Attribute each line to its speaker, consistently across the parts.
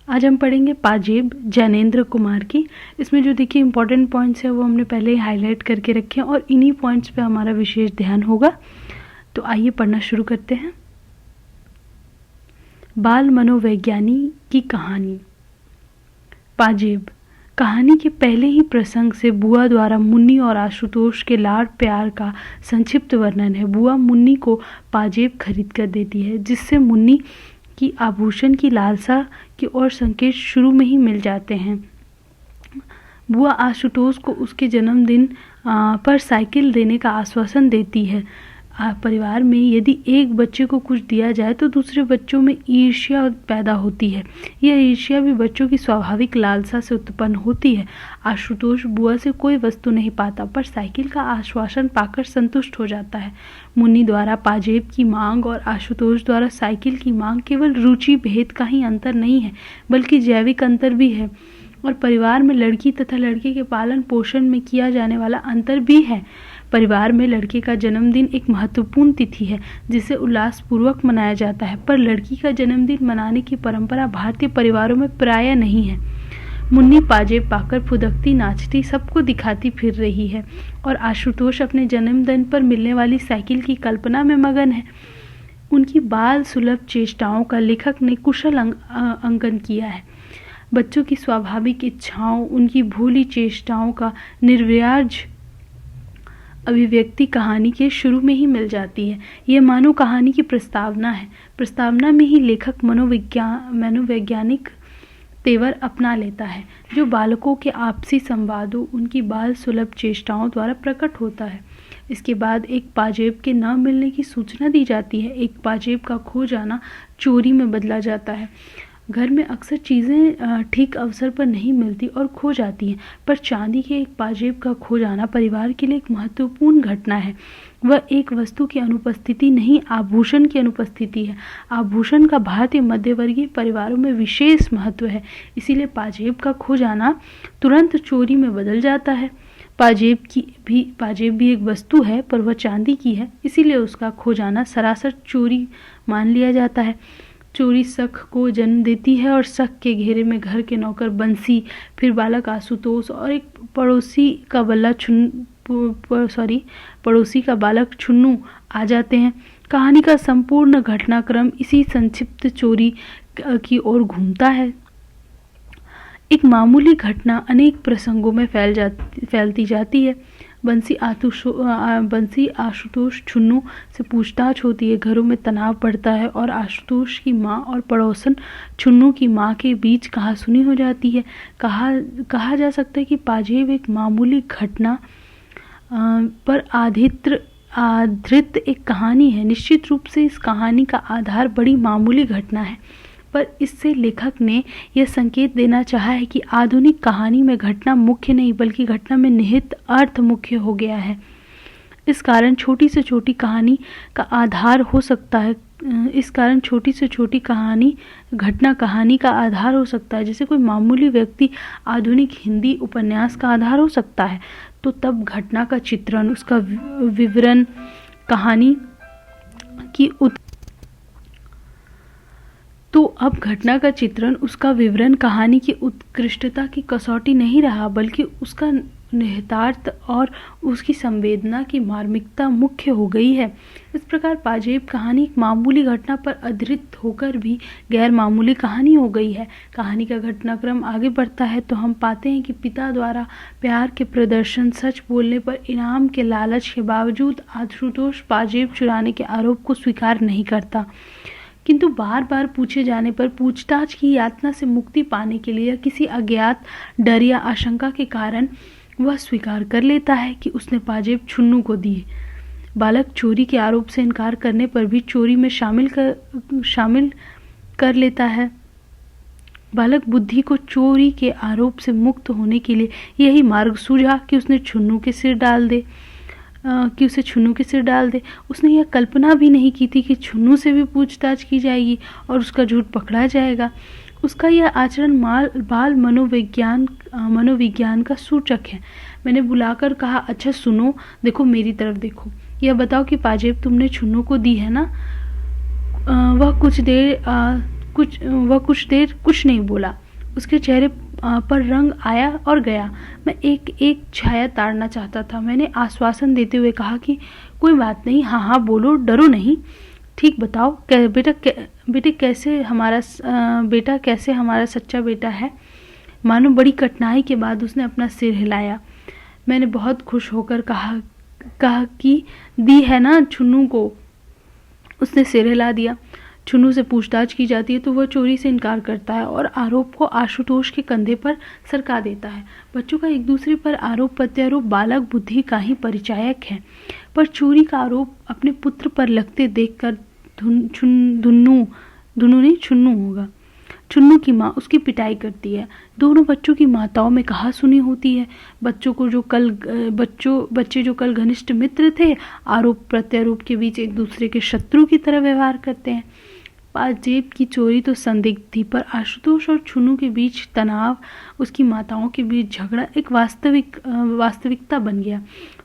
Speaker 1: आज हम पढ़ेंगे पाजेब ज्ञानेंद्र कुमार की। इसमें जो देखिए इंपॉर्टेंट पॉइंट्स है वो हमने पहले ही हाईलाइट करके रखे हैं और इन्हीं पॉइंट्स पे हमारा विशेष ध्यान होगा। तो आइए पढ़ना शुरू करते हैं। बाल मनोवैज्ञानी की कहानी। पाजेब। कहानी के पहले ही प्रसंग से बुआ द्वारा मुन्नी और आशुतोष के लाड़ प्यार का संक्षिप्त वर्णन है। बुआ मुन्नी को पाजेब खरीद कर देती है, जिससे मुन्नी की आभूषण की लालसा की ओर संकेत शुरू में ही मिल जाते हैं। बुआ आशुतोष को उसके जन्मदिन पर साइकिल देने का आश्वासन देती है। परिवार में यदि एक बच्चे को कुछ दिया जाए तो दूसरे बच्चों में ईर्ष्या पैदा होती है। यह ईर्ष्या भी बच्चों की स्वाभाविक लालसा से उत्पन्न होती है। आशुतोष बुआ से कोई वस्तु नहीं पाता, पर साइकिल का आश्वासन पाकर संतुष्ट हो जाता है। मुन्नी द्वारा पाजेब की मांग और आशुतोष द्वारा साइकिल की मांग केवल रुचि भेद का ही अंतर नहीं है, बल्कि जैविक अंतर भी है, और परिवार में लड़की तथा लड़के के पालन पोषण में किया जाने वाला अंतर भी है। परिवार में लड़के का जन्मदिन एक महत्वपूर्ण तिथि है, जिसे उल्लासपूर्वक मनाया जाता है, पर लड़की का जन्मदिन मनाने की परंपरा भारतीय परिवारों में प्रायः नहीं है। मुन्नी पाजेब पाकर फुदकती नाचती सबको दिखाती फिर रही है, और आशुतोष अपने जन्मदिन पर मिलने वाली साइकिल की कल्पना में मगन है। उनकी बाल सुलभ चेष्टाओं का लेखक ने कुशल अंकन किया है। बच्चों की स्वाभाविक इच्छाओं, उनकी भोली चेष्टाओं का निर्व्याज अभिव्यक्ति कहानी के शुरू में ही मिल जाती है। यह मानो कहानी की प्रस्तावना है। प्रस्तावना में ही लेखक मनोवैज्ञानिक तेवर अपना लेता है, जो बालकों के आपसी संवादों, उनकी बाल सुलभ चेष्टाओं द्वारा प्रकट होता है। इसके बाद एक पाजेब के न मिलने की सूचना दी जाती है। एक पाजेब का खो जाना चोरी में बदला जाता है। घर में अक्सर चीज़ें ठीक अवसर पर नहीं मिलती और खो जाती हैं, पर चांदी के एक पाजेब का खो जाना परिवार के लिए एक महत्वपूर्ण घटना है। वह एक वस्तु की अनुपस्थिति नहीं, आभूषण की अनुपस्थिति है। आभूषण का भारतीय मध्यवर्गीय परिवारों में विशेष महत्व है, इसीलिए पाजेब का खो जाना तुरंत चोरी में बदल जाता है। पाजेब भी एक वस्तु है, पर वह चांदी की है, इसीलिए उसका खो जाना सरासर चोरी मान लिया जाता है। चोरी शक को जन्म देती है, और शक के घेरे में घर के नौकर बंसी, फिर बालक आशुतोष और एक पड़ोसी का बालक छुन्नू आ जाते हैं। कहानी का संपूर्ण घटनाक्रम इसी संक्षिप्त चोरी की ओर घूमता है। एक मामूली घटना अनेक प्रसंगों में फैलती जाती है। बंसी आशुतोष छुन्नू से पूछताछ होती है। घरों में तनाव बढ़ता है और आशुतोष की माँ और पड़ोसन छुन्नू की माँ के बीच कहासुनी हो जाती है। कहा जा सकता है कि पाजेब एक मामूली घटना पर आधारित एक कहानी है। निश्चित रूप से इस कहानी का आधार बड़ी मामूली घटना है, पर इससे लेखक ने यह संकेत देना चाहा है कि आधुनिक कहानी में घटना मुख्य नहीं, बल्कि घटना में निहित अर्थ मुख्य हो गया है। इस कारण छोटी से छोटी कहानी का आधार हो सकता है। घटना कहानी का आधार हो सकता है। जैसे कोई मामूली व्यक्ति आधुनिक हिंदी उपन्यास का आधार हो सकता है, तो तब घटना का चित्रण, उसका विवरण कहानी की उत्कृष्टता की कसौटी नहीं रहा, बल्कि उसका निहितार्थ और उसकी संवेदना की मार्मिकता मुख्य हो गई है। इस प्रकार पाजेब कहानी एक मामूली घटना पर आधारित होकर भी गैर मामूली कहानी हो गई है। कहानी का घटनाक्रम आगे बढ़ता है तो हम पाते हैं कि पिता द्वारा प्यार के प्रदर्शन, सच बोलने पर इनाम के लालच के बावजूद आशुतोष पाजेब चुराने के आरोप को स्वीकार नहीं करता, किंतु बार बार पूछे जाने पर पूछताछ की यातना से मुक्ति पाने के लिए किसी अज्ञात डर या आशंका के कारण वह स्वीकार कर लेता है कि उसने पाजेब छुन्नू को दी। बालक चोरी के आरोप से इनकार करने पर भी चोरी में शामिल कर लेता है। बालक बुद्धि को चोरी के आरोप से मुक्त होने के लिए यही मार्ग सूझा कि उसे छुन्नू के सिर डाल दे। उसने यह कल्पना भी नहीं की थी कि छुन्नू से भी पूछताछ की जाएगी और उसका झूठ पकड़ा जाएगा। उसका यह आचरण बाल मनोविज्ञान का सूचक है। मैंने बुलाकर कहा, अच्छा सुनो, देखो मेरी तरफ देखो, यह बताओ कि पाजेब तुमने छुन्नू को दी है ना? वह कुछ देर कुछ देर कुछ नहीं बोला। उसके चेहरे पर रंग आया और गया। मैं एक एक छाया ताड़ना चाहता था। मैंने आश्वासन देते हुए कहा कि कोई बात नहीं, हाँ हाँ बोलो, डरो नहीं। ठीक बताओ बेटा कैसे हमारा सच्चा बेटा है। मानो बड़ी कठिनाई के बाद उसने अपना सिर हिलाया। मैंने बहुत खुश होकर कहा कि दी है ना छुन्नू को। उसने सिर हिला दिया। छुन्नू से पूछताछ की जाती है तो वह चोरी से इनकार करता है और आरोप को आशुतोष के कंधे पर सरका देता है। बच्चों का एक दूसरे पर आरोप प्रत्यारोप बालक बुद्धि का ही परिचायक है, पर चोरी का आरोप अपने पुत्र पर लगते देखकर छुन्नू की माँ उसकी पिटाई करती है। दोनों बच्चों की माताओं में कहा सुनी होती है। बच्चे जो कल घनिष्ठ मित्र थे, आरोप प्रत्यारोप के बीच एक दूसरे के शत्रु की तरह व्यवहार करते हैं। पाजेब की चोरी तो संदिग्ध थी, पर आशुतोष और छुन्नू के बीच तनाव, उसकी माताओं के बीच झगड़ा एक वास्तविकता बन गया।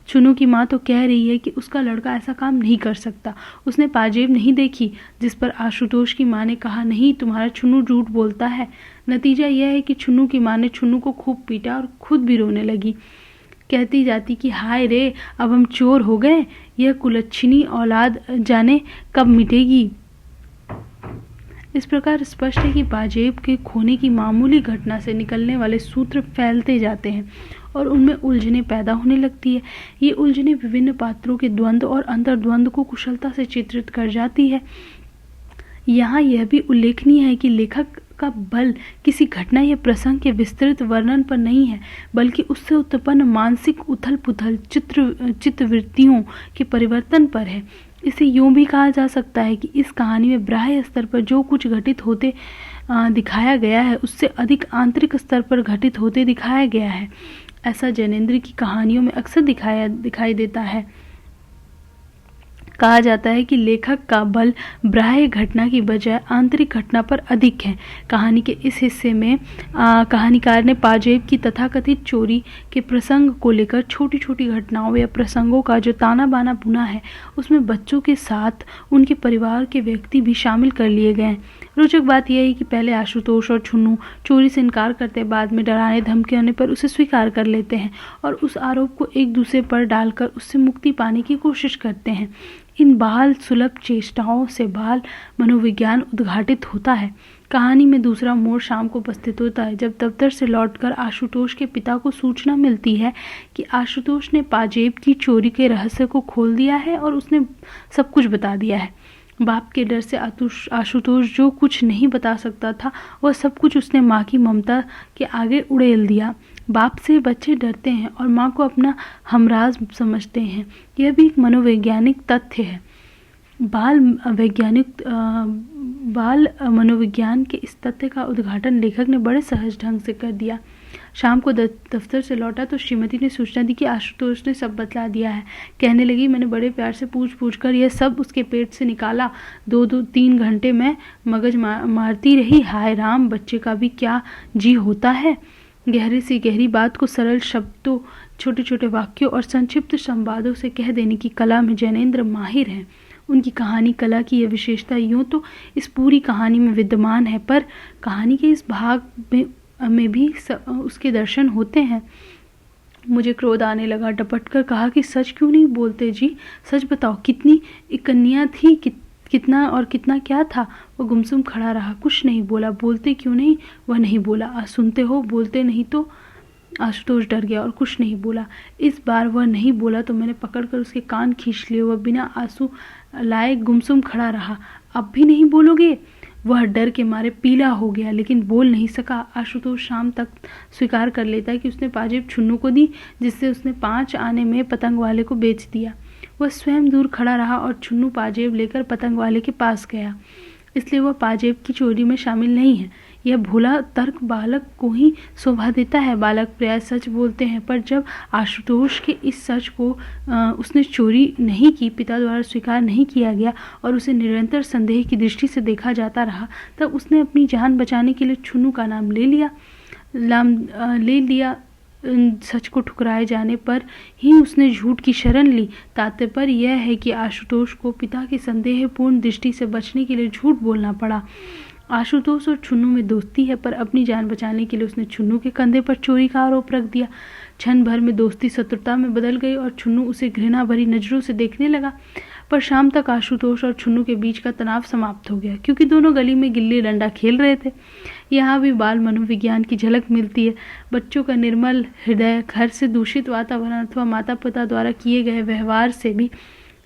Speaker 1: छुन्नू की माँ तो कह रही है कि उसका लड़का ऐसा काम नहीं कर सकता, उसने पाजेब नहीं देखी, जिस पर आशुतोष की माँ ने कहा नहीं, तुम्हारा छुन्नू झूठ बोलता है। नतीजा यह है कि छुन्नू की माँ ने छुन्नू को खूब पीटा और खुद भी रोने लगी। कहती जाती कि हाय रे, अब हम चोर हो गए, यह कुलच्छनी औलाद जाने कब मिटेगी। इस प्रकार स्पष्ट है कि पाजेब के खोने की मामूली घटना से निकलने वाले सूत्र फैलते जाते हैं और उनमें उलझनें पैदा होने लगती है। ये उलझनें विभिन्न पात्रों के द्वंद्व और अंतर्द्वंद्व को कुशलता से चित्रित कर जाती है। यहाँ यह भी उल्लेखनीय है कि लेखक का बल किसी घटना या प्रसंग के विस्तृत वर्णन पर नहीं है, बल्कि उससे उत्पन्न मानसिक उथल पुथल चित्तवृत्तियों के परिवर्तन पर है। इसे यूं भी कहा जा सकता है कि इस कहानी में बाह्य स्तर पर जो कुछ घटित होते दिखाया गया है, उससे अधिक आंतरिक स्तर पर घटित होते दिखाया गया है। ऐसा जैनेन्द्र की कहानियों में अक्सर दिखाई देता है। कहा जाता है कि लेखक का बल बाह्य घटना की बजाय आंतरिक घटना पर अधिक है। कहानी के इस हिस्से में कहानीकार ने पाजेब की तथाकथित चोरी के प्रसंग को लेकर छोटी छोटी घटनाओं या प्रसंगों का जो ताना बाना बुना है, उसमें बच्चों के साथ उनके परिवार के व्यक्ति भी शामिल कर लिए गए हैं। रोचक बात यह है कि पहले आशुतोष और छुन्नू चोरी से इनकार करते, बाद में डराने धमकाने पर उसे स्वीकार कर लेते हैं और उस आरोप को एक दूसरे पर डालकर उससे मुक्ति पाने की कोशिश करते हैं। इन बाल सुलभ चेष्टाओं से बाल मनोविज्ञान उद्घाटित होता है। कहानी में दूसरा मोड़ शाम को उपस्थित होता है, जब दफ्तर से लौटकर आशुतोष के पिता को सूचना मिलती है कि आशुतोष ने पाजेब की चोरी के रहस्य को खोल दिया है और उसने सब कुछ बता दिया है। बाप के डर से आशुतोष जो कुछ नहीं बता सकता था, वह सब कुछ उसने माँ की ममता के आगे उड़ेल दिया। बाप से बच्चे डरते हैं और माँ को अपना हमराज समझते हैं। यह भी एक मनोवैज्ञानिक तथ्य है। बाल मनोविज्ञान के इस तथ्य का उद्घाटन लेखक ने बड़े सहज ढंग से कर दिया। शाम को दफ्तर से लौटा तो श्रीमती ने सूचना दी कि आशुतोष ने सब बतला दिया है। कहने लगी, मैंने बड़े प्यार से पूछ कर यह सब उसके पेट से निकाला। 2-3 घंटे में मगज मारती रही। हाय राम, बच्चे का भी क्या जी होता है। गहरी से गहरी बात को सरल शब्दों, छोटे छोटे वाक्यों और संक्षिप्त संवादों से कह देने की कला में जैनेन्द्र माहिर हैं। उनकी कहानी कला की यह विशेषता यूँ तो इस पूरी कहानी में विद्यमान है, पर कहानी के इस भाग में भी उसके दर्शन होते हैं। मुझे क्रोध आने लगा। डपट कर कहा कि सच क्यों नहीं बोलते जी, सच बताओ, कितनी कन्या थी, कितना और कितना क्या था। वह गुमसुम खड़ा रहा, कुछ नहीं बोला। बोलते क्यों नहीं? वह नहीं बोला। सुनते हो, बोलते नहीं तो। आशुतोष डर गया और कुछ नहीं बोला। इस बार वह नहीं बोला तो मैंने पकड़कर उसके कान खींच लिए। वह बिना आंसू लाए गुमसुम खड़ा रहा। अब भी नहीं बोलोगे? वह डर के मारे पीला हो गया, लेकिन बोल नहीं सका। आशुतोष शाम तक स्वीकार कर लेता है कि उसने पाजेब छुन्नू को दी, जिससे उसने 5 आने में पतंग वाले को बेच दिया। वह स्वयं दूर खड़ा रहा और छुन्नू पाजेब लेकर पतंग वाले के पास गया। इसलिए वह पाजेब की चोरी में शामिल नहीं है। यह भोला तर्क बालक को ही शोभा देता है। बालक प्राय सच बोलते हैं, पर जब आशुतोष के इस सच को उसने चोरी नहीं की पिता द्वारा स्वीकार नहीं किया गया और उसे निरंतर संदेह की दृष्टि से देखा जाता रहा, तब उसने अपनी जान बचाने के लिए छुन्नू का नाम ले लिया। सच को ठुकराए जाने पर ही उसने झूठ की शरण ली। तात्पर्य यह है कि आशुतोष को पिता की संदेहपूर्ण दृष्टि से बचने के लिए झूठ बोलना पड़ा। आशुतोष और छुन्नू में दोस्ती है, पर अपनी जान बचाने के लिए उसने छुन्नू के कंधे पर चोरी का आरोप रख दिया। क्षण भर में दोस्ती शत्रुता में बदल गई और छुन्नू उसे घृणा भरी नजरों से देखने लगा। पर शाम तक आशुतोष और छुन्नू के बीच का तनाव समाप्त हो गया, क्योंकि दोनों गली में गिल्ली डंडा खेल रहे थे। यहाँ भी बाल मनोविज्ञान की झलक मिलती है। बच्चों का निर्मल हृदय घर से दूषित वातावरण अथवा माता पिता द्वारा किए गए व्यवहार से भी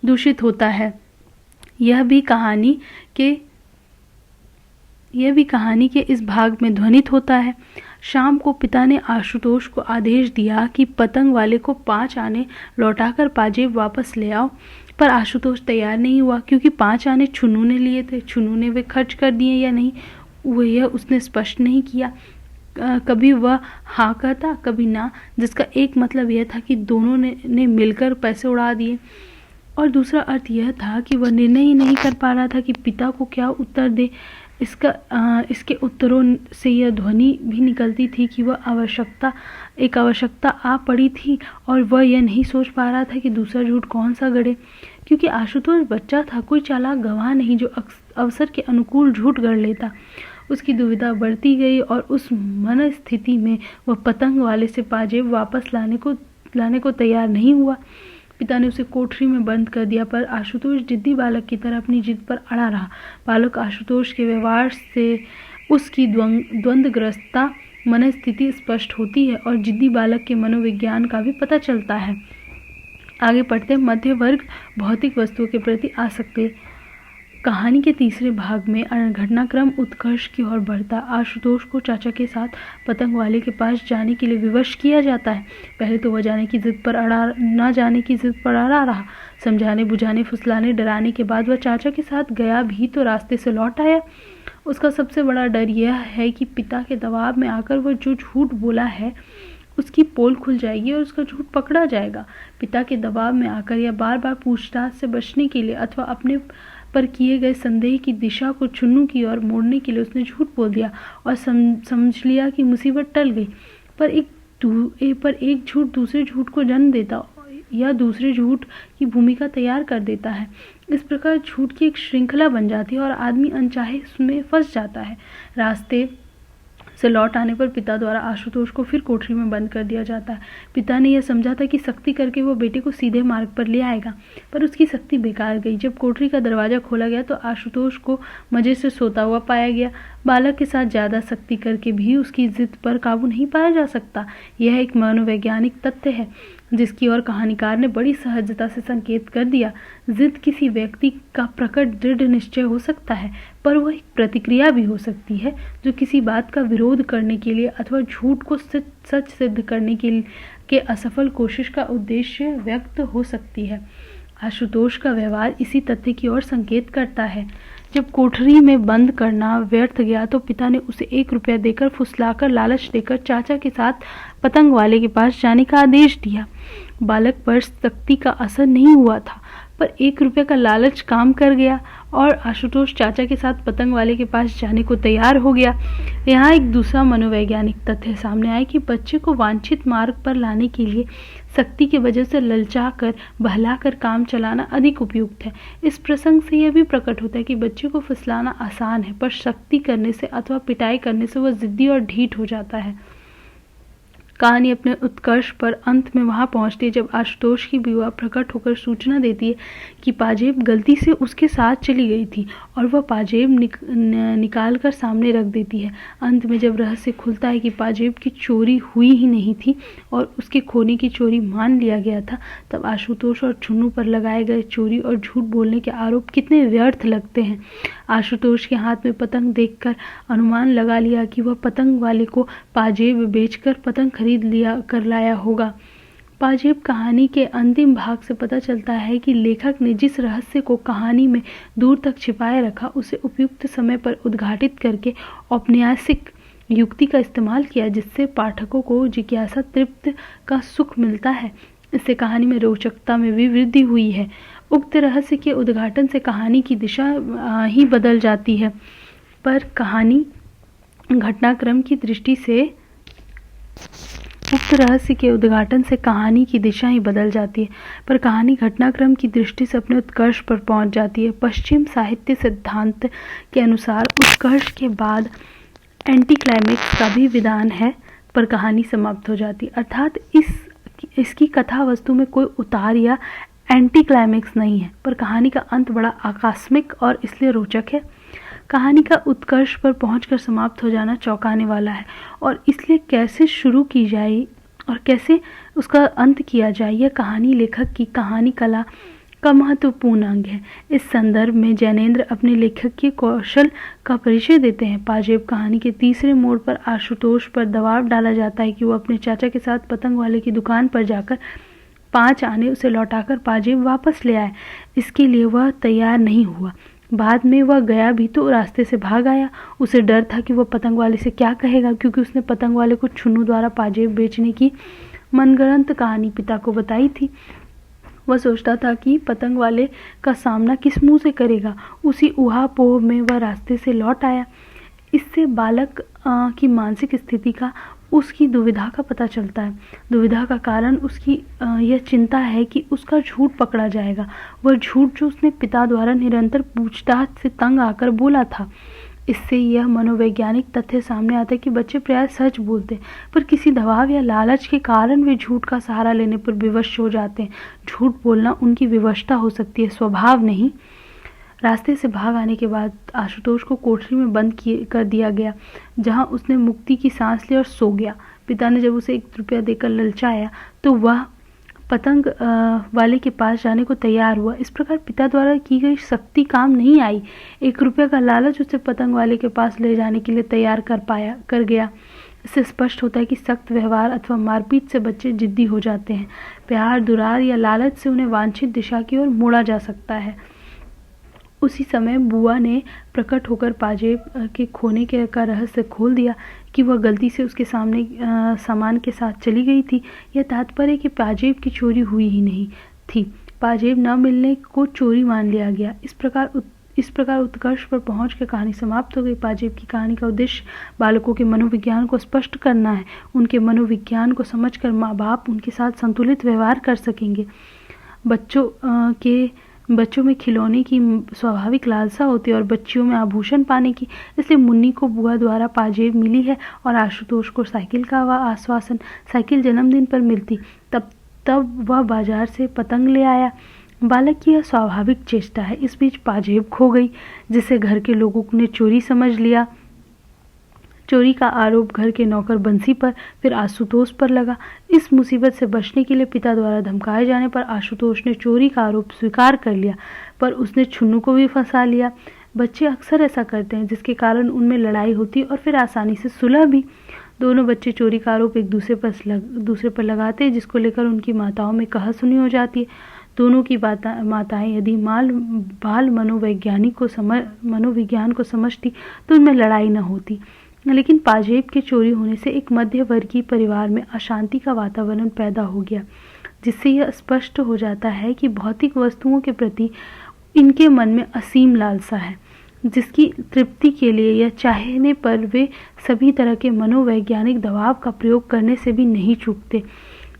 Speaker 1: दूषित होता है। यह भी कहानी के इस भाग में ध्वनित होता है। शाम को पिता ने आशुतोष को आदेश दिया कि पतंग वाले को 5 आने लौटाकर पाजेब वापस ले आओ, पर आशुतोष तैयार नहीं हुआ, क्योंकि 5 आने छुन्नू ने लिए थे। छुन्नू ने वे खर्च कर दिए या नहीं, यह उसने स्पष्ट नहीं किया। कभी वह हाँ कहता, कभी ना, जिसका एक मतलब यह था कि दोनों ने मिलकर पैसे उड़ा दिए, और दूसरा अर्थ यह था कि वह निर्णय ही नहीं कर पा रहा था कि पिता को क्या उत्तर दे। इसके उत्तरों से यह ध्वनि भी निकलती थी कि एक आवश्यकता आ पड़ी थी, और वह यह नहीं सोच पा रहा था कि दूसरा झूठ कौन सा गढ़े, क्योंकि आशुतोष बच्चा था, कोई चालाक गवाह नहीं जो अवसर के अनुकूल झूठ गढ़ लेता। उसकी दुविधा बढ़ती गई और उस मन स्थिति में वह पतंग वाले से पाजेब वापस लाने को तैयार नहीं हुआ। पिता ने उसे कोठरी में बंद कर दिया, पर आशुतोष जिद्दी बालक की तरह अपनी जिद पर अड़ा रहा। बालक आशुतोष के व्यवहार से उसकी द्वंद्वग्रस्तता मनस्थिति स्पष्ट होती है, और जिद्दी बालक के मनोविज्ञान का भी पता चलता है। आगे पढ़ते मध्य वर्ग भौतिक वस्तुओं के प्रति आसक्ति। कहानी के तीसरे भाग में घटनाक्रम उत्कर्ष की ओर बढ़ता। आशुतोष को चाचा के साथ पतंग वाले के पास जाने के लिए विवश किया जाता है। पहले तो वह जाने की जिद पर अड़ा रहा। समझाने बुझाने फुसलाने डराने के बाद वह चाचा के साथ गया भी तो रास्ते से लौट आया। उसका सबसे बड़ा डर यह है कि पिता के दबाव में आकर वह जो झूठ बोला है उसकी पोल खुल जाएगी और उसका झूठ पकड़ा जाएगा। पिता के दबाव में आकर या बार बार पूछताछ से बचने के लिए अथवा अपने पर किए गए संदेह की दिशा को छुन्नू की ओर मोड़ने के लिए उसने झूठ बोल दिया और समझ लिया कि मुसीबत टल गई। पर एक झूठ दूसरे झूठ को जन्म देता या दूसरे झूठ की भूमिका तैयार कर देता है। इस प्रकार झूठ की एक श्रृंखला बन जाती है और आदमी अनचाहे उसमें फंस जाता है। रास्ते से लौट आने पर पिता द्वारा आशुतोष को फिर कोठरी में बंद कर दिया जाता है। पिता ने यह समझा था कि सख्ती करके वो बेटे को सीधे मार्ग पर ले आएगा, पर उसकी सख्ती बेकार गई। जब कोठरी का दरवाजा खोला गया तो आशुतोष को मजे से सोता हुआ पाया गया। बालक के साथ ज्यादा सख्ती करके भी उसकी जिद पर काबू नहीं पाया जा सकता। यह एक मनोवैज्ञानिक तथ्य है जिसकी ओर कहानीकार ने बड़ी सहजता से संकेत कर दिया। जिद किसी व्यक्ति का प्रकट दृढ़ निश्चय हो सकता है, पर वह एक प्रतिक्रिया भी हो सकती है जो किसी बात का विरोध करने के लिए अथवा झूठ को सच सिद्ध करने के असफल कोशिश का उद्देश्य व्यक्त हो सकती है। आशुतोष का व्यवहार इसी तथ्य की ओर संकेत करता है। जब कोठरी में बंद करना व्यर्थ गया तो पिता ने उसे 1 रुपया देकर फुसलाकर लालच देकर चाचा के साथ पतंग वाले के पास जाने का आदेश दिया। बालक पर सख्ती का असर नहीं हुआ था, पर 1 रुपये का लालच काम कर गया और आशुतोष चाचा के साथ पतंग वाले के पास जाने को तैयार हो गया। यहाँ एक दूसरा मनोवैज्ञानिक तथ्य सामने आया कि बच्चे को वांछित मार्ग पर लाने के लिए सख्ती की वजह से ललचाकर बहलाकर काम चलाना अधिक उपयुक्त है। इस प्रसंग से यह भी प्रकट होता है कि बच्चे को फुसलाना आसान है, पर सख्ती करने से अथवा पिटाई करने से वह जिद्दी और ढीठ हो जाता है। कहानी अपने उत्कर्ष पर अंत में वहां पहुंचती है जब आशुतोष की विवाह प्रकट होकर सूचना देती है कि पाजेब गलती से उसके साथ चली गई थी और वह पाजेब निकाल कर सामने रख देती है। अंत में जब रहस्य खुलता है कि पाजेब की चोरी हुई ही नहीं थी और उसके खोने की चोरी मान लिया गया था, तब आशुतोष और छुन्नू पर लगाए गए चोरी और झूठ बोलने के आरोप कितने व्यर्थ लगते हैं। आशुतोष के हाथ में पतंग देखकर अनुमान लगा लिया कि वह पतंग वाले को पाजेब बेचकर पतंग खरीद लाया होगा। पाजेब कहानी के अंतिम भाग से पता चलता है कि लेखक ने जिस रहस्य को कहानी में दूर तक छिपाए रखा उसे उपयुक्त समय पर उद्घाटित करके औपन्यासिक युक्ति का इस्तेमाल किया, जिससे पाठकों को जिज्ञासा तृप्त का सुख मिलता है। इससे कहानी में रोचकता में भी वृद्धि हुई है। उक्त रहस्य के उद्घाटन से कहानी की दिशा ही बदल जाती है, पर कहानी घटनाक्रम की दृष्टि से उक्त रहस्य के उद्घाटन से कहानी की दिशा ही बदल जाती है, पर कहानी घटनाक्रम की दृष्टि से अपने उत्कर्ष पर पहुंच जाती है। पश्चिम साहित्य सिद्धांत के अनुसार उत्कर्ष के बाद एंटी क्लाइमेक्स का भी विधान है, पर कहानी समाप्त हो जाती है। अर्थात इसकी कथा वस्तु में कोई उतार या एंटी क्लाइमेक्स नहीं है, पर कहानी का अंत बड़ा आकस्मिक और इसलिए रोचक है। कहानी का उत्कर्ष पर पहुंचकर समाप्त हो जाना चौंकाने वाला है, और इसलिए कैसे शुरू की जाए और कैसे उसका अंत किया जाए, यह कहानी लेखक की कहानी कला का महत्वपूर्ण अंग है। इस संदर्भ में जैनेंद्र अपने लेखक के कौशल का परिचय देते हैं। पाजेब कहानी के तीसरे मोड़ पर आशुतोष पर दबाव डाला जाता है कि वो अपने चाचा के साथ पतंग वाले की दुकान पर जाकर 5 आने उसे लौटाकर पाजेब वापस ले आए। इसके लिए वह तैयार नहीं हुआ। बाद में वह गया भी तो रास्ते से भाग आया। उसे डर था कि वह पतंग वाले से क्या कहेगा, क्योंकि उसने पतंग वाले को छुन्नू द्वारा पाजेब बेचने की मनगढ़ंत कहानी पिता को बताई थी। वह सोचता था कि पतंग वाले का सामना किस मुंह से करेगा। उसी उहापोह में वह रास्ते से लौट आया। इससे बालक की मानसिक स्थिति का, उसकी दुविधा का पता चलता है। दुविधा का कारण उसकी यह चिंता है कि उसका झूठ पकड़ा जाएगा, वह झूठ जो उसने पिता द्वारा निरंतर पूछताछ से तंग आकर बोला था। इससे यह मनोवैज्ञानिक तथ्य सामने आता है कि बच्चे प्रायः सच बोलते हैं, पर किसी दबाव या लालच के कारण वे झूठ का सहारा लेने पर विवश हो जाते हैं। झूठ बोलना उनकी विवशता हो सकती है, स्वभाव नहीं। रास्ते से भाग आने के बाद आशुतोष को कोठरी में बंद कर दिया गया, जहां उसने मुक्ति की सांस ली और सो गया। पिता ने जब उसे 1 रुपया देकर ललचाया तो वह पतंग वाले के पास जाने को तैयार हुआ। इस प्रकार पिता द्वारा की गई सख्ती काम नहीं आई। 1 रुपया का लालच उसे पतंग वाले के पास ले जाने के लिए तैयार कर गया। इससे स्पष्ट होता है कि सख्त व्यवहार अथवा मारपीट से बच्चे जिद्दी हो जाते हैं। प्यार, दुलार या लालच से उन्हें वांछित दिशा की ओर मोड़ा जा सकता है। उसी समय बुआ ने प्रकट होकर पाजेब के खोने का रहस्य खोल दिया कि वह गलती से उसके सामने सामान के साथ चली गई थी। यह तात्पर्य कि पाजेब की चोरी हुई ही नहीं थी। पाजेब न मिलने को चोरी मान लिया गया। इस प्रकार उत्कर्ष पर पहुंचकर कहानी समाप्त हो गई। पाजेब की कहानी का उद्देश्य बालकों के मनोविज्ञान को स्पष्ट करना है। उनके मनोविज्ञान को समझकर माँ बाप उनके साथ संतुलित व्यवहार कर सकेंगे। बच्चों में खिलौने की स्वाभाविक लालसा होती है और बच्चियों में आभूषण पाने की। इसलिए मुन्नी को बुआ द्वारा पाजेब मिली है और आशुतोष को साइकिल का आश्वासन। साइकिल जन्मदिन पर मिलती तब वह बाजार से पतंग ले आया। बालक की यह स्वाभाविक चेष्टा है। इस बीच पाजेब खो गई, जिसे घर के लोगों ने चोरी समझ लिया। चोरी का आरोप घर के नौकर बंसी पर, फिर आशुतोष पर लगा। इस मुसीबत से बचने के लिए पिता द्वारा धमकाए जाने पर आशुतोष ने चोरी का आरोप स्वीकार कर लिया, पर उसने छुन्नू को भी फंसा लिया। बच्चे अक्सर ऐसा करते हैं, जिसके कारण उनमें लड़ाई होती और फिर आसानी से सुलह भी। दोनों बच्चे चोरी का आरोप एक दूसरे पर लगाते हैं, जिसको लेकर उनकी माताओं में कहासुनी हो जाती है। दोनों की माताएं यदि बाल मनोविज्ञान को समझती तो उनमें लड़ाई न होती। लेकिन पाजेब के चोरी होने से एक मध्यवर्गीय परिवार में अशांति का वातावरण पैदा हो गया, जिससे यह स्पष्ट हो जाता है कि भौतिक वस्तुओं के प्रति इनके मन में असीम लालसा है, जिसकी तृप्ति के लिए या चाहने पर वे सभी तरह के मनोवैज्ञानिक दबाव का प्रयोग करने से भी नहीं चूकते।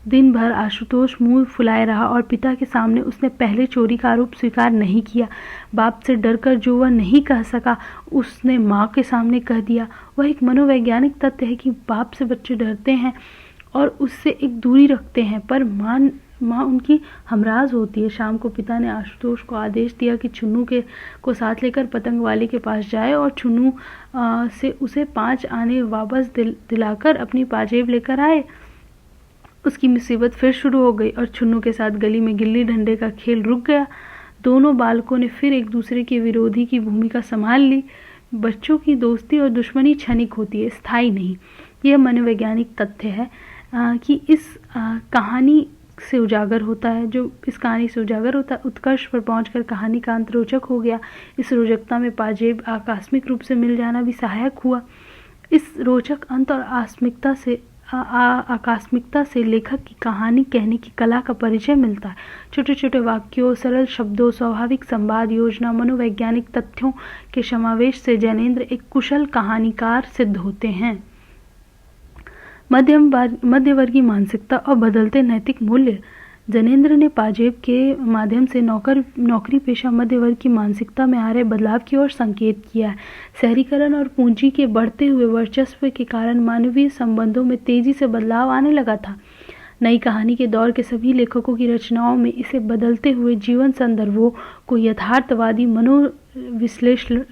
Speaker 1: दिन भर आशुतोष मुंह फुलाए रहा और पिता के सामने उसने पहले चोरी का आरोप स्वीकार नहीं किया। बाप से डरकर जो वह नहीं कह सका, उसने माँ के सामने कह दिया। वह एक मनोवैज्ञानिक तथ्य है कि बाप से बच्चे डरते हैं और उससे एक दूरी रखते हैं, पर माँ उनकी हमराज होती है। शाम को पिता ने आशुतोष को आदेश दिया कि छुन्नू को साथ लेकर पतंग वाले के पास जाए और छुन्नू से उसे 5 आने वापस दिलाकर अपनी पाजेब लेकर आए। उसकी मुसीबत फिर शुरू हो गई और छुन्नू के साथ गली में गिल्ली डंडे का खेल रुक गया। दोनों बालकों ने फिर एक दूसरे के विरोधी की भूमिका संभाल ली। बच्चों की दोस्ती और दुश्मनी क्षणिक होती है, स्थायी नहीं। यह मनोवैज्ञानिक तथ्य है कि इस कहानी से उजागर होता है। उत्कर्ष पर पहुंचकर कहानी का अंत रोचक हो गया। इस रोचकता में पाजेब आकस्मिक रूप से मिल जाना भी सहायक हुआ। इस रोचक अंत और आकस्मिकता से लेखक की कहानी कहने की कला का परिचय मिलता है। छोटे छोटे वाक्यों, सरल शब्दों, स्वाभाविक संवाद, योजना, मनोवैज्ञानिक तथ्यों के समावेश से जैनेंद्र एक कुशल कहानीकार सिद्ध होते हैं। मध्यवर्गीय मानसिकता और बदलते नैतिक मूल्य। जनेंद्र ने पाजेब के माध्यम से नौकरी पेशा मध्य वर्ग की मानसिकता में आ रहे बदलाव की ओर संकेत किया है। शहरीकरण और पूंजी के बढ़ते हुए वर्चस्व के कारण मानवीय संबंधों में तेजी से बदलाव आने लगा था। नई कहानी के दौर के सभी लेखकों की रचनाओं में इसे बदलते हुए जीवन संदर्भों को यथार्थवादी,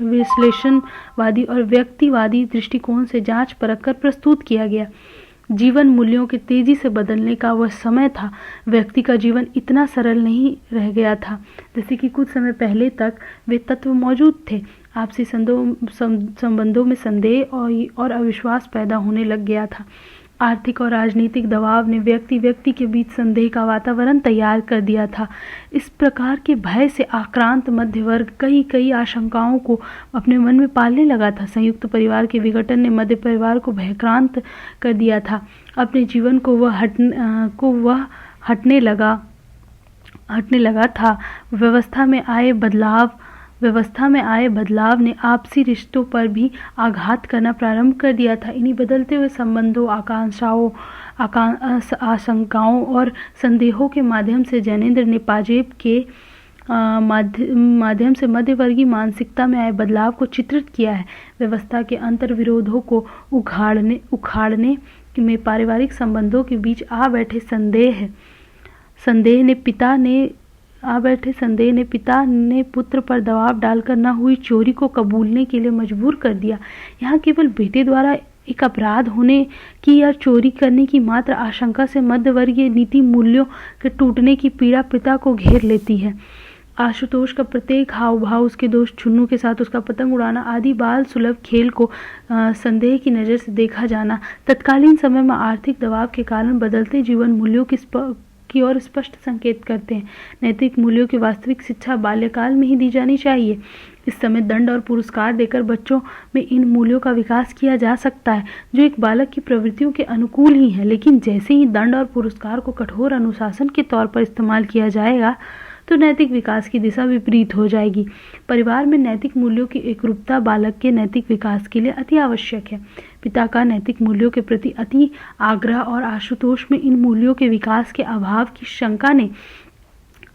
Speaker 1: विश्लेषणवादी और व्यक्तिवादी दृष्टिकोण से जांच परख कर प्रस्तुत किया गया। जीवन मूल्यों के तेजी से बदलने का वह समय था। व्यक्ति का जीवन इतना सरल नहीं रह गया था जैसे कि कुछ समय पहले तक वे तत्व मौजूद थे। आपसी संबंधों में संदेह और अविश्वास पैदा होने लग गया था। आर्थिक और राजनीतिक दबाव ने व्यक्ति के बीच संदेह का वातावरण तैयार कर दिया था। इस प्रकार के भय से आक्रांत मध्य वर्ग कई आशंकाओं को अपने मन में पालने लगा था। संयुक्त परिवार के विघटन ने मध्य परिवार को भयक्रांत कर दिया था। अपने जीवन को वह हटने लगा था। व्यवस्था में आए बदलाव ने आपसी रिश्तों पर भी आघात करना प्रारंभ कर दिया था। इन्हीं बदलते हुए संबंधों, आशंकाओं और संदेहों के माध्यम से जनेंद्र ने पाजेब के माध्यम से मध्यवर्गीय मानसिकता में आए बदलाव को चित्रित किया है। व्यवस्था के अंतर्विरोधों को उखाड़ने में पारिवारिक संबंधों के बीच आ बैठे संदेह ने पिता ने पुत्र पर दबाव डालकर न हुई चोरी को कबूलने के लिए मजबूर कर दिया। यहाँ केवल बेटे द्वारा एक अपराध होने की या चोरी करने की मात्र आशंका से मध्यवर्गीय नीति मूल्यों के टूटने की पीड़ा पिता को घेर लेती है। आशुतोष का प्रत्येक हाव भाव, उसके दोस्त छुन्नू के साथ उसका पतंग उड़ाना आदि बाल सुलभ खेल को संदेह की नज़र से देखा जाना तत्कालीन समय में आर्थिक दबाव के कारण बदलते जीवन मूल्यों की ओर स्पष्ट संकेत करते हैं। नैतिक मूल्यों की वास्तविक शिक्षा बाल्यकाल में ही दी जानी चाहिए। इस समय दंड और पुरस्कार देकर बच्चों में इन मूल्यों का विकास किया जा सकता है जो एक बालक की प्रवृत्तियों के अनुकूल ही है। लेकिन जैसे ही दंड और पुरस्कार को कठोर अनुशासन के तौर पर इस्तेमाल किया जाएगा तो नैतिक विकास की दिशा विपरीत हो जाएगी। परिवार में नैतिक मूल्यों की एकरूपता बालक के नैतिक विकास के लिए अति आवश्यक है। पिता का नैतिक मूल्यों के प्रति अति आग्रह और आशुतोष में इन मूल्यों के विकास के अभाव की शंका ने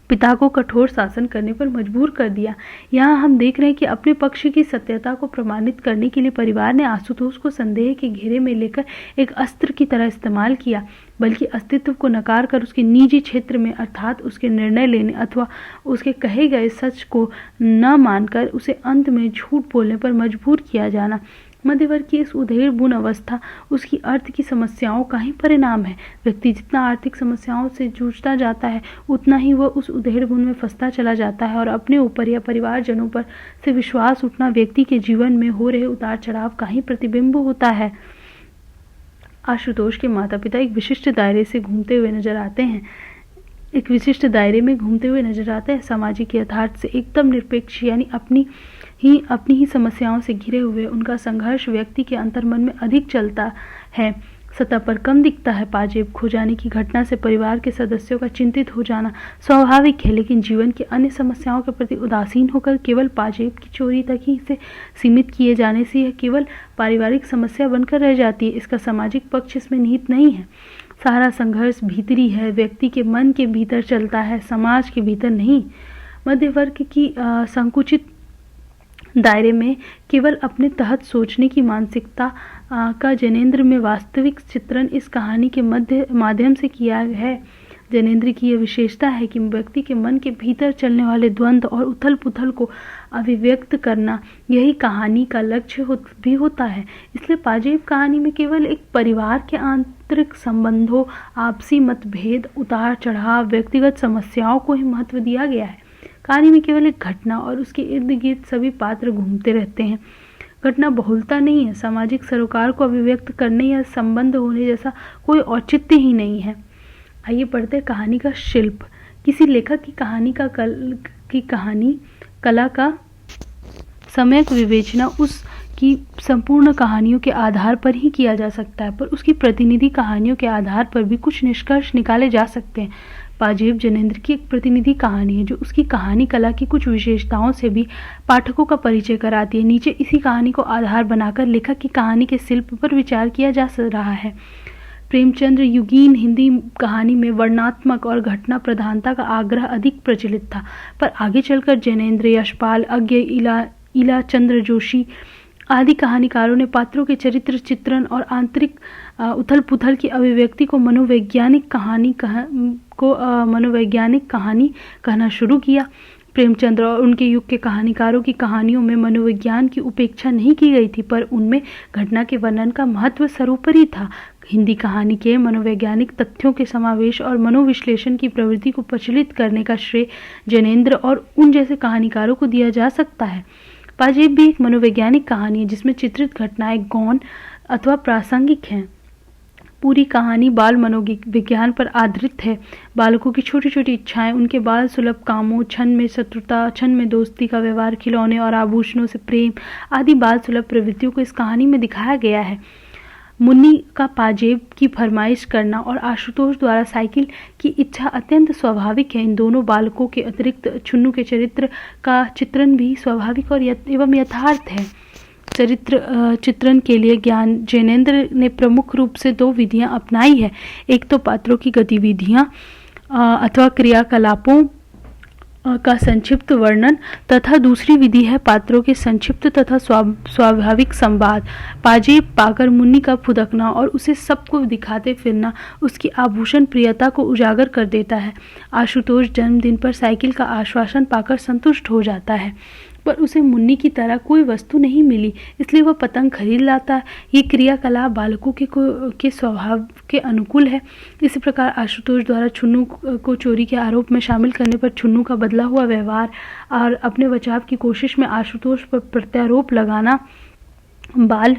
Speaker 1: पिता को कठोर शासन करने पर मजबूर कर दिया। यहाँ हम देख रहे हैं कि अपने पक्ष की सत्यता को प्रमाणित करने के लिए परिवार ने आशुतोष को संदेह के घेरे में लेकर एक अस्त्र की तरह इस्तेमाल किया, बल्कि अस्तित्व को नकार कर उसके निजी क्षेत्र में अर्थात उसके निर्णय लेने अथवा उसके कहे गए सच को न मानकर उसे अंत में झूठ बोलने पर मजबूर किया जाना। मध्यवर्ग की इस उधेड़बुन अवस्था उसकी अर्थ की समस्याओं का ही परिणाम है। व्यक्ति जितना आर्थिक समस्याओं से जूझता जाता है उतना ही वह उस उधेड़बुन में फंसता चला जाता है और अपने ऊपर या परिवारजनों पर से विश्वास उठना व्यक्ति के जीवन में हो रहे उतार चढ़ाव का ही प्रतिबिंब होता है। आशुतोष के माता पिता एक विशिष्ट दायरे में घूमते हुए नजर आते हैं। सामाजिक यथार्थ से एकदम निरपेक्ष यानी अपनी ही समस्याओं से घिरे हुए उनका संघर्ष व्यक्ति के अंतर्मन में अधिक चलता है, सतह पर कम दिखता है। पाजेब खो जाने की घटना से परिवार के सदस्यों का चिंतित हो जाना स्वाभाविक है, लेकिन जीवन की अन्य समस्याओं के प्रति उदासीन होकर केवल पाजेब की चोरी तक ही इसे सीमित किए जाने से यह केवल पारिवारिक समस्या बनकर रह जाती है। इसका सामाजिक पक्ष इसमें निहित नहीं है। सारा संघर्ष भीतरी है, व्यक्ति के मन के भीतर चलता है, समाज के भीतर नहीं। मध्य वर्ग की संकुचित दायरे में केवल अपने तहत सोचने की मानसिकता का जनेंद्र में वास्तविक चित्रण इस कहानी के माध्यम से किया है। जनेंद्र की यह विशेषता है कि व्यक्ति के मन के भीतर चलने वाले द्वंद्व और उथल पुथल को अभिव्यक्त करना यही कहानी का लक्ष्य भी होता है। इसलिए पाजेब कहानी में केवल एक परिवार के आंतरिक संबंधों, आपसी मतभेद, उतार चढ़ाव, व्यक्तिगत समस्याओं को ही महत्व दिया गया है। कहानी में केवल एक घटना और उसके इर्द गिर्द सभी पात्र घूमते रहते हैं। घटना बहुलता नहीं है, सामाजिक सरोकार को अभिव्यक्त करने या संबंध होने जैसा कोई औचित्य ही नहीं है। आइए पढ़ते हैं कहानी का शिल्प। किसी लेखक की कहानी कला का सम्यक विवेचना उसकी संपूर्ण कहानियों के आधार पर ही किया जा सकता है, पर उसकी प्रतिनिधि कहानियों के आधार पर भी कुछ निष्कर्ष निकाले जा सकते हैं। पाजेब जनेंद्र की एक प्रतिनिधि कहानी है जो उसकी कहानी कला की कुछ विशेषताओं से भी पाठकों का परिचय कराती है। नीचे इसी कहानी को आधार बनाकर लेखक की कहानी के शिल्प पर विचार किया जा रहा है। प्रेमचंद्र युगीन हिंदी कहानी में वर्णनात्मक और घटना प्रधानता का आग्रह अधिक प्रचलित था, पर आगे चलकर जैनेन्द्र, यशपाल, अज्ञ, इला चंद्र जोशी आदि कहानीकारों ने पात्रों के चरित्र चित्रण और आंतरिक उथल पुथल की अभिव्यक्ति को मनोवैज्ञानिक कहानी कहना शुरू किया। प्रेमचंद्र और उनके युग के कहानीकारों की कहानियों में मनोविज्ञान की उपेक्षा नहीं की गई थी, पर उनमें घटना के वर्णन का महत्व सर्वोपरि था। हिंदी कहानी के मनोवैज्ञानिक तथ्यों के समावेश और मनोविश्लेषण की प्रवृत्ति को प्रचलित करने का श्रेय जैनेन्द्र और उन जैसे कहानीकारों को दिया जा सकता है। पाजेब भी एक मनोवैज्ञानिक कहानी है जिसमें चित्रित घटनाएं गौण अथवा प्रासंगिक हैं। पूरी कहानी बाल मनोविज्ञान पर आधारित है। बालकों की छोटी छोटी इच्छाएं, उनके बाल सुलभ कामों, क्षण में शत्रुता, क्षण में दोस्ती का व्यवहार, खिलौने और आभूषणों से प्रेम आदि बाल सुलभ प्रवृत्तियों को इस कहानी में दिखाया गया है। मुन्नी का पाजेब की फरमाइश करना और आशुतोष द्वारा साइकिल की इच्छा अत्यंत स्वाभाविक है। इन दोनों बालकों के अतिरिक्त छुन्नू के चरित्र का चित्रण भी स्वाभाविक और एवं यथार्थ है। चरित्र चित्रण के लिए जैनेन्द्र ने प्रमुख रूप से दो विधियां अपनाई है। एक तो पात्रों की गतिविधियां अथवा क्रियाकलापों का संक्षिप्त वर्णन तथा दूसरी विधि है पात्रों के संक्षिप्त तथा स्वाभाविक संवाद। पाजेब पाकर मुन्नी का फुदकना और उसे सबको दिखाते फिरना उसकी आभूषण प्रियता को उजागर कर देता है। आशुतोष जन्मदिन पर साइकिल का आश्वासन पाकर संतुष्ट हो जाता है, पर उसे मुन्नी की तरह कोई वस्तु नहीं मिली, इसलिए वह पतंग खरीद लाता है। ये क्रियाकलाप बालकों के स्वभाव के अनुकूल है। इसी प्रकार आशुतोष द्वारा छुन्नू को चोरी के आरोप में शामिल करने पर छुन्नू का बदला हुआ व्यवहार और अपने बचाव की कोशिश में आशुतोष पर प्रत्यारोप लगाना बाल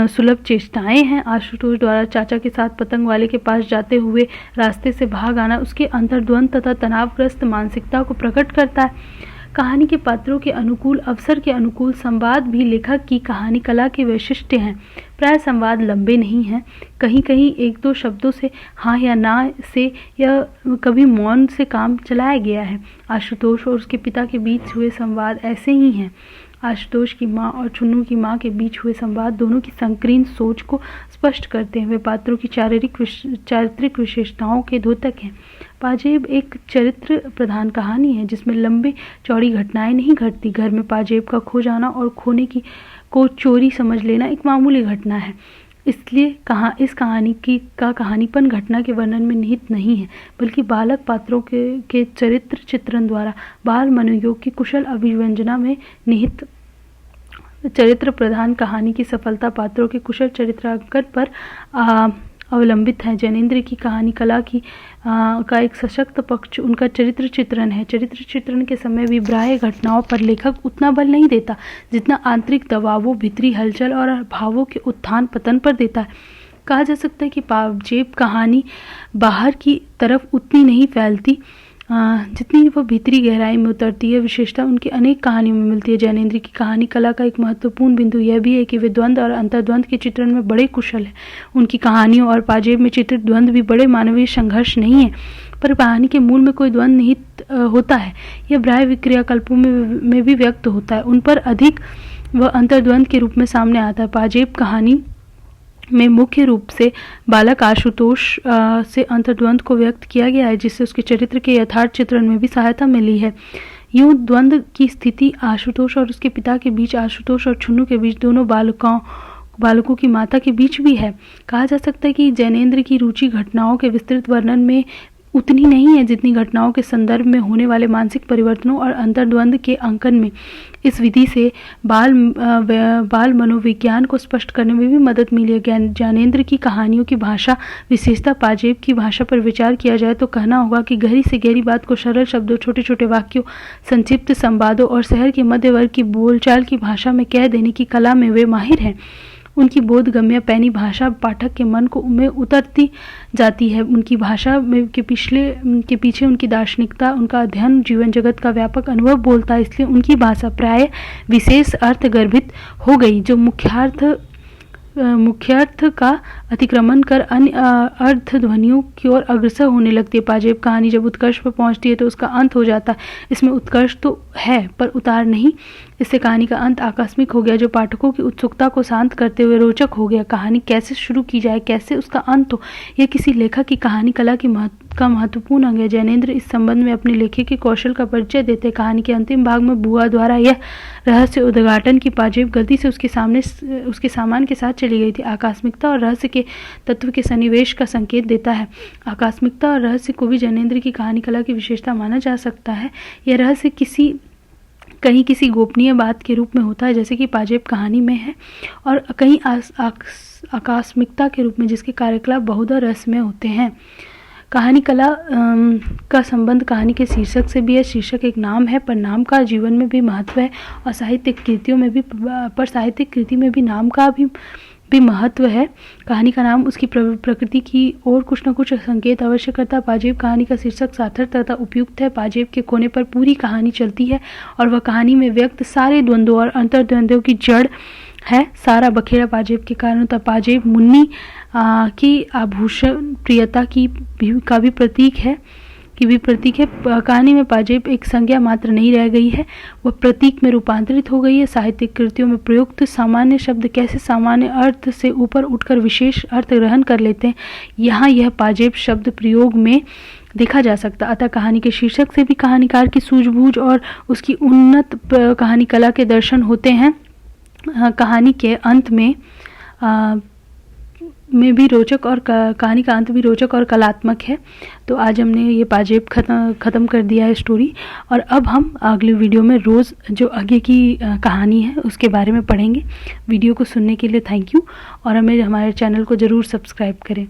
Speaker 1: सुलभ चेष्टाएं हैं। आशुतोष द्वारा चाचा के साथ पतंग वाले के पास जाते हुए रास्ते से भाग आना उसके अंतर्द्वंद तथा तनावग्रस्त मानसिकता को प्रकट करता है। कहानी के पात्रों के अनुकूल, अवसर के अनुकूल संवाद भी लेखक की कहानी कला के वैशिष्ट्य हैं। प्राय संवाद लंबे नहीं हैं, कहीं कहीं एक दो शब्दों से, हाँ या ना से या कभी मौन से काम चलाया गया है। आशुतोष और उसके पिता के बीच हुए संवाद ऐसे ही हैं। आशुतोष की माँ और छुन्नू की माँ के बीच हुए संवाद दोनों की संकीर्ण सोच को स्पष्ट करते हैं। वे पात्रों की चारित्रिक विशेषताओं के द्योतक हैं। पाजेब एक चरित्र प्रधान कहानी है जिसमें लंबी चौड़ी घटनाएं नहीं घटती। घर में पाजेब का खो जाना और खोने को चोरी समझ लेना एक मामूली घटना है। इसलिए इस कहानी का कहानीपन घटना के वर्णन में निहित नहीं है, बल्कि बालक पात्रों के चरित्र चित्रण द्वारा बाल मनोयोग की कुशल अभिव्यंजना में निहित। चरित्र प्रधान कहानी की सफलता पात्रों के कुशल चरित्रांकन पर अवलंबित है। जैनेन्द्र की कहानी कला का एक सशक्त पक्ष उनका चरित्र चित्रण है। चरित्र चित्रण के समय भी बाह्य घटनाओं पर लेखक उतना बल नहीं देता जितना आंतरिक दबावों, भीतरी हलचल और भावों के उत्थान पतन पर देता है। कहा जा सकता है कि पाजेब कहानी बाहर की तरफ उतनी नहीं फैलती जितनी वह भीतरी गहराई में उतरती है। विशेषता उनकी अनेक कहानियों में मिलती है। जैनेन्द्र की कहानी कला का एक महत्वपूर्ण बिंदु यह भी है कि वे द्वंद्व और अंतर्द्वंद के चित्रण में बड़े कुशल हैं। उनकी कहानियों और पाजेब में चित्रित द्वंद्व भी बड़े मानवीय संघर्ष नहीं है, पर कहानी के मूल में कोई द्वंद्व निहित होता है। यह बाह्य क्रियाकल्पों में भी व्यक्त होता है, उन पर अधिक वह अंतर्द्वंद के रूप में सामने आता है। पाजेब कहानी में मुख्य रूप से बालक आशुतोष से अंतर्द्वंद को व्यक्त किया गया है, जिससे उसके चरित्र के यथार्थ चित्रण में भी सहायता मिली है। यूं द्वंद्व की स्थिति आशुतोष और उसके पिता के बीच, आशुतोष और छुन्नू के बीच, दोनों बालकों की माता के बीच भी है। कहा जा सकता है कि जैनेन्द्र की रुचि घटनाओं के विस्तृत वर्णन में उतनी नहीं है जितनी घटनाओं के संदर्भ में होने वाले मानसिक परिवर्तनों और अंतर्द्वंद के अंकन में। इस विधि से बाल मनोविज्ञान को स्पष्ट करने में भी मदद मिली है। जैनेन्द्र की कहानियों की भाषा विशेषता पाजेब की भाषा पर विचार किया जाए तो कहना होगा कि गहरी से गहरी बात को सरल शब्दों, छोटे छोटे वाक्यों, संक्षिप्त संवादों और शहर के मध्य वर्ग की बोलचाल की भाषा में कह देने की कला में वे माहिर हैं। उनकी बोधगम्य पैनी भाषा पाठक के मन में उतरती जाती है। उनकी भाषा के पीछे उनकी दार्शनिकता, उनका अध्ययन, जीवन जगत का व्यापक अनुभव बोलता है। इसलिए उनकी भाषा प्राय विशेष अर्थ गर्भित हो गई, जो मुख्यार्थ मुख्यार्थ का अतिक्रमण कर अन्य अर्ध ध्वनियों की ओर अग्रसर होने लगती है। पाजेब कहानी जब उत्कर्ष पर पहुंचती है तो उसका अंत हो जाता है। इसमें उत्कर्ष तो है पर उतार नहीं। इससे कहानी का अंत आकस्मिक हो गया, जो पाठकों की उत्सुकता को शांत करते हुए रोचक हो गया। कहानी कैसे शुरू की जाए, कैसे उसका अंत हो, यह किसी लेखक की कहानी कला का महत्वपूर्ण अंग है। जैनेन्द्र इस संबंध में अपने लेखक के कौशल का परिचय देते हैं। कहानी के अंतिम भाग में बुआ द्वारा यह रहस्य उद्घाटन की पाजेब गलती से उसके सामान के साथ चली गई थी, आकस्मिकता और रहस्य के तत्व के सन्निवेश का संकेत देता है। आकस्मिकता और रहस्य को भी जैनेन्द्र की कहानी कला की विशेषता माना जा सकता है। यह रहस्य कहीं किसी गोपनीय बात के रूप में होता है, जैसे कि पाजेब कहानी में है, और कहीं आकस्मिकता के रूप में, जिसके कार्यकलाप बहुधा रहस्यमय होते हैं। कहानी कला का संबंध कहानी के शीर्षक से भी है। शीर्षक एक नाम है, पर नाम का जीवन में भी महत्व है और साहित्यिक कृति में भी नाम का भी महत्व है। कहानी का नाम उसकी प्रकृति की और कुछ न कुछ संकेत अवश्य करता है। पाजेब कहानी का शीर्षक सार्थक तथा उपयुक्त है। पाजेब के कोने पर पूरी कहानी चलती है और वह कहानी में व्यक्त सारे द्वंद्वों और अंतर्द्वंद्वों की जड़ है। सारा बखेड़ा पाजेब के कारण होता। पाजेब मुन्नी की आभूषण प्रियता का भी प्रतीक है। कहानी में पाजेब एक संज्ञा मात्र नहीं रह गई है, वह प्रतीक में रूपांतरित हो गई है। साहित्यिक कृतियों में प्रयुक्त सामान्य शब्द कैसे सामान्य अर्थ से ऊपर उठकर विशेष अर्थ ग्रहण कर लेते हैं, यहाँ यह पाजेब शब्द प्रयोग में देखा जा सकता। अतः कहानी के शीर्षक से भी कहानीकार की सूझबूझ और उसकी उन्नत कहानी कला के दर्शन होते हैं। कहानी के अंत में भी रोचक और कहानी का अंत भी रोचक और कलात्मक है। तो आज हमने ये पाजेब ख़त्म कर दिया है स्टोरी, और अब हम अगले वीडियो में रोज़ जो आगे की कहानी है उसके बारे में पढ़ेंगे। वीडियो को सुनने के लिए थैंक यू, और हमारे चैनल को ज़रूर सब्सक्राइब करें।